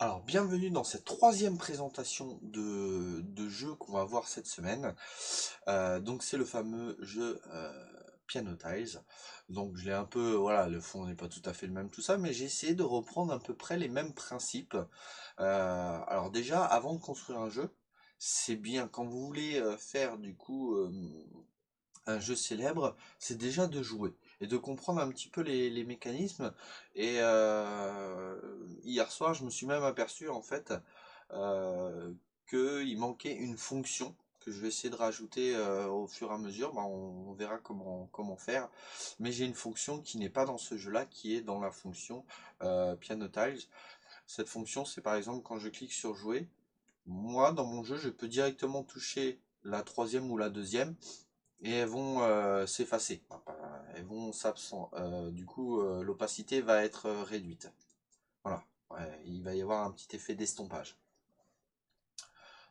Alors, bienvenue dans cette troisième présentation de jeu qu'on va voir cette semaine. Donc, c'est le fameux jeu Piano Tiles. Donc, je l'ai un peu, voilà, le fond n'est pas tout à fait le même, tout ça, mais j'ai essayé de reprendre à peu près les mêmes principes. Alors, déjà, avant de construire un jeu, c'est bien, quand vous voulez faire du coup un jeu célèbre, c'est déjà de jouer et de comprendre un petit peu les mécanismes. Et hier soir, je me suis même aperçu en fait qu'il manquait une fonction que je vais essayer de rajouter au fur et à mesure. Bah, on verra comment faire. Mais j'ai une fonction qui n'est pas dans ce jeu-là, qui est dans la fonction Piano Tiles. Cette fonction, c'est par exemple quand je clique sur jouer, moi dans mon jeu, je peux directement toucher la troisième ou la deuxième et elles vont s'effacer. Elles vont s'absent. Du coup, l'opacité va être réduite. Voilà. Ouais, il va y avoir un petit effet d'estompage.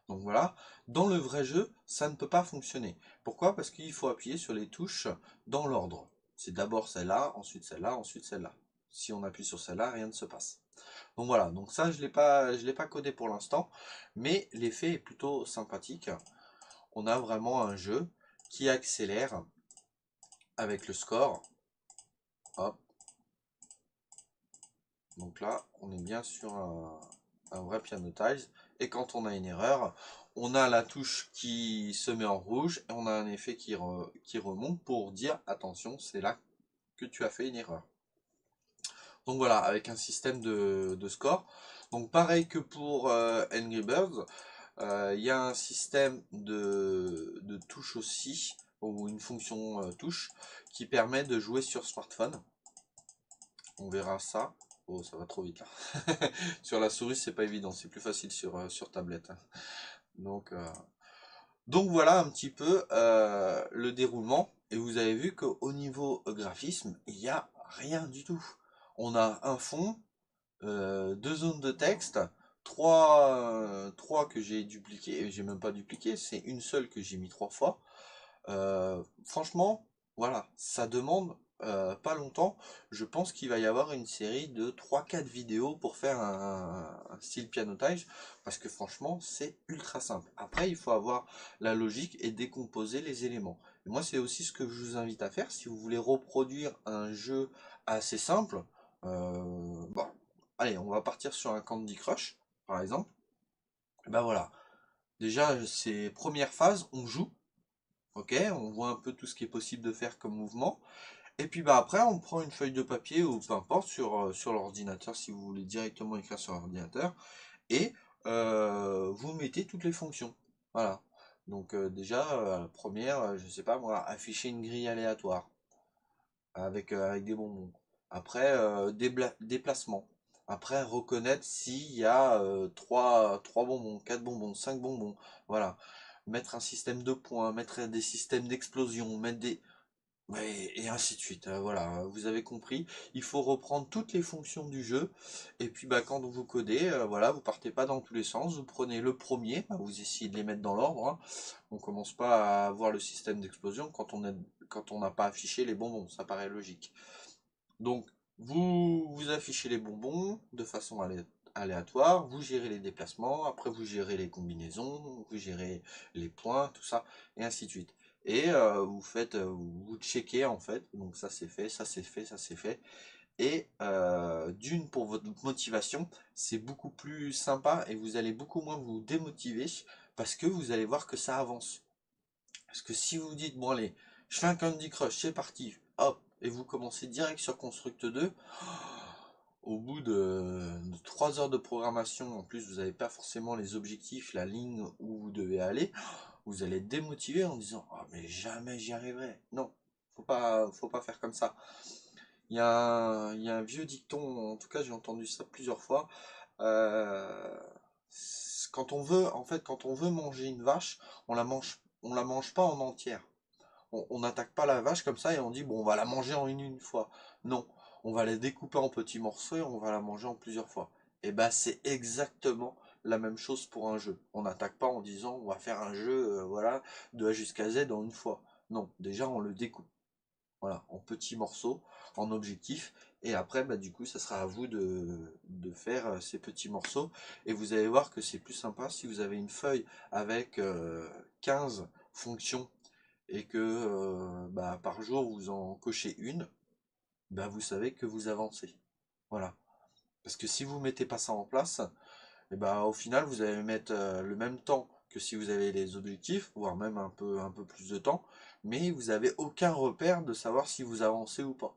Donc voilà. Dans le vrai jeu, ça ne peut pas fonctionner. Pourquoi? Parce qu'il faut appuyer sur les touches dans l'ordre. C'est d'abord celle-là, ensuite celle-là, ensuite celle-là. Si on appuie sur celle-là, rien ne se passe. Donc voilà. Donc ça, je l'ai pas codé pour l'instant, mais l'effet est plutôt sympathique. On a vraiment un jeu qui accélère avec le score. Hop. Donc là, on est bien sur un vrai piano tiles. Et quand on a une erreur, on a la touche qui se met en rouge et on a un effet qui remonte pour dire attention, c'est là que tu as fait une erreur. Donc voilà, avec un système de score. Donc pareil que pour Angry Birds, il y a un système de touche aussi, ou une fonction touche, qui permet de jouer sur smartphone. On verra ça. Oh, ça va trop vite là. Sur la souris, c'est pas évident, c'est plus facile sur tablette, hein. Donc, euh, donc voilà un petit peu le déroulement. Et vous avez vu qu'au niveau graphisme, il n'y a rien du tout. On a un fond, deux zones de texte, trois que j'ai dupliqué, et j'ai même pas dupliqué, c'est une seule que j'ai mis trois fois. Franchement, voilà, ça demande pas longtemps. Je pense qu'il va y avoir une série de trois quatre vidéos pour faire un style pianotage, parce que franchement, c'est ultra simple. Après, il faut avoir la logique et décomposer les éléments. Et moi, c'est aussi ce que je vous invite à faire si vous voulez reproduire un jeu assez simple. Bon, allez, on va partir sur un Candy Crush, par exemple. Ben voilà. Déjà, ces premières phases, on joue. Ok, on voit un peu tout ce qui est possible de faire comme mouvement. Et puis bah après, on prend une feuille de papier ou peu importe sur l'ordinateur si vous voulez directement écrire sur l'ordinateur. Et vous mettez toutes les fonctions. Voilà. Donc déjà, la première, je sais pas moi, afficher une grille aléatoire avec des bonbons. Après, déplacement. Après, reconnaître s'il y a 3 bonbons, 4 bonbons, 5 bonbons. Voilà. Mettre un système de points, mettre des systèmes d'explosion, mettre des... Ouais, et ainsi de suite. Voilà, vous avez compris. Il faut reprendre toutes les fonctions du jeu. Et puis bah, quand vous codez, voilà, vous partez pas dans tous les sens. Vous prenez le premier, bah, vous essayez de les mettre dans l'ordre, hein. On commence pas à voir le système d'explosion quand on n'a pas affiché les bonbons. Ça paraît logique. Donc, vous affichez les bonbons de façon aléatoire, vous gérez les déplacements, après vous gérez les combinaisons, vous gérez les points, tout ça, et ainsi de suite. Et vous checkez en fait, donc ça c'est fait, ça c'est fait, ça c'est fait. Et d'une, pour votre motivation, c'est beaucoup plus sympa et vous allez beaucoup moins vous démotiver parce que vous allez voir que ça avance. Parce que si vous dites, bon allez, je fais un Candy Crush, c'est parti, hop, et vous commencez direct sur Construct 2, au bout de 3 heures de programmation, en plus vous n'avez pas forcément les objectifs, la ligne où vous devez aller, vous allez être démotivé en disant, oh mais jamais j'y arriverai. Non, faut pas faire comme ça. Il y a un vieux dicton, en tout cas j'ai entendu ça plusieurs fois, euh, quand on veut, en fait, quand on veut manger une vache, on la mange pas en entière. On n'attaque pas la vache comme ça et on dit bon on va la manger en une fois. Non, on va la découper en petits morceaux et on va la manger en plusieurs fois. Et bah c'est exactement la même chose pour un jeu. On n'attaque pas en disant on va faire un jeu voilà de A jusqu'à Z en une fois. Non, déjà on le découpe. voilà, en petits morceaux, en objectif. Et après, bah, du coup, ça sera à vous de faire ces petits morceaux. Et vous allez voir que c'est plus sympa si vous avez une feuille avec 15 fonctions et que bah, par jour vous en cochez une, bah, vous savez que vous avancez. Voilà. Parce que si vous ne mettez pas ça en place, et bah, au final, vous allez mettre le même temps que si vous avez les objectifs, voire même un peu plus de temps, mais vous n'avez aucun repère de savoir si vous avancez ou pas.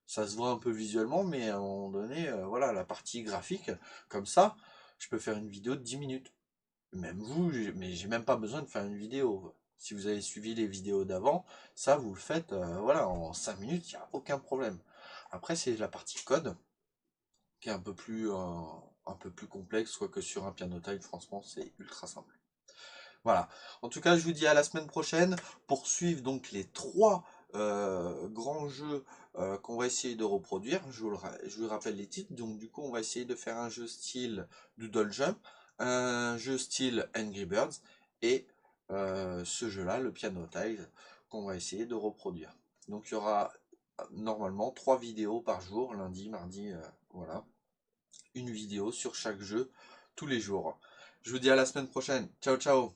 Ça se voit un peu visuellement, mais à un moment donné, voilà, la partie graphique, comme ça, je peux faire une vidéo de 10 minutes. Même vous, mais j'ai même pas besoin de faire une vidéo. Si vous avez suivi les vidéos d'avant, ça vous le faites voilà, en 5 minutes, il n'y a aucun problème. Après, c'est la partie code qui est un peu plus complexe, quoique sur un pianotype, franchement, c'est ultra simple. Voilà. En tout cas, je vous dis à la semaine prochaine pour suivre donc les trois grands jeux qu'on va essayer de reproduire. Je vous rappelle les titres. Donc, du coup, on va essayer de faire un jeu style Doodle Jump, un jeu style Angry Birds et ce jeu-là, le Piano Tiles, qu'on va essayer de reproduire. Donc, il y aura normalement 3 vidéos par jour, lundi, mardi, voilà. Une vidéo sur chaque jeu tous les jours. Je vous dis à la semaine prochaine. Ciao, ciao!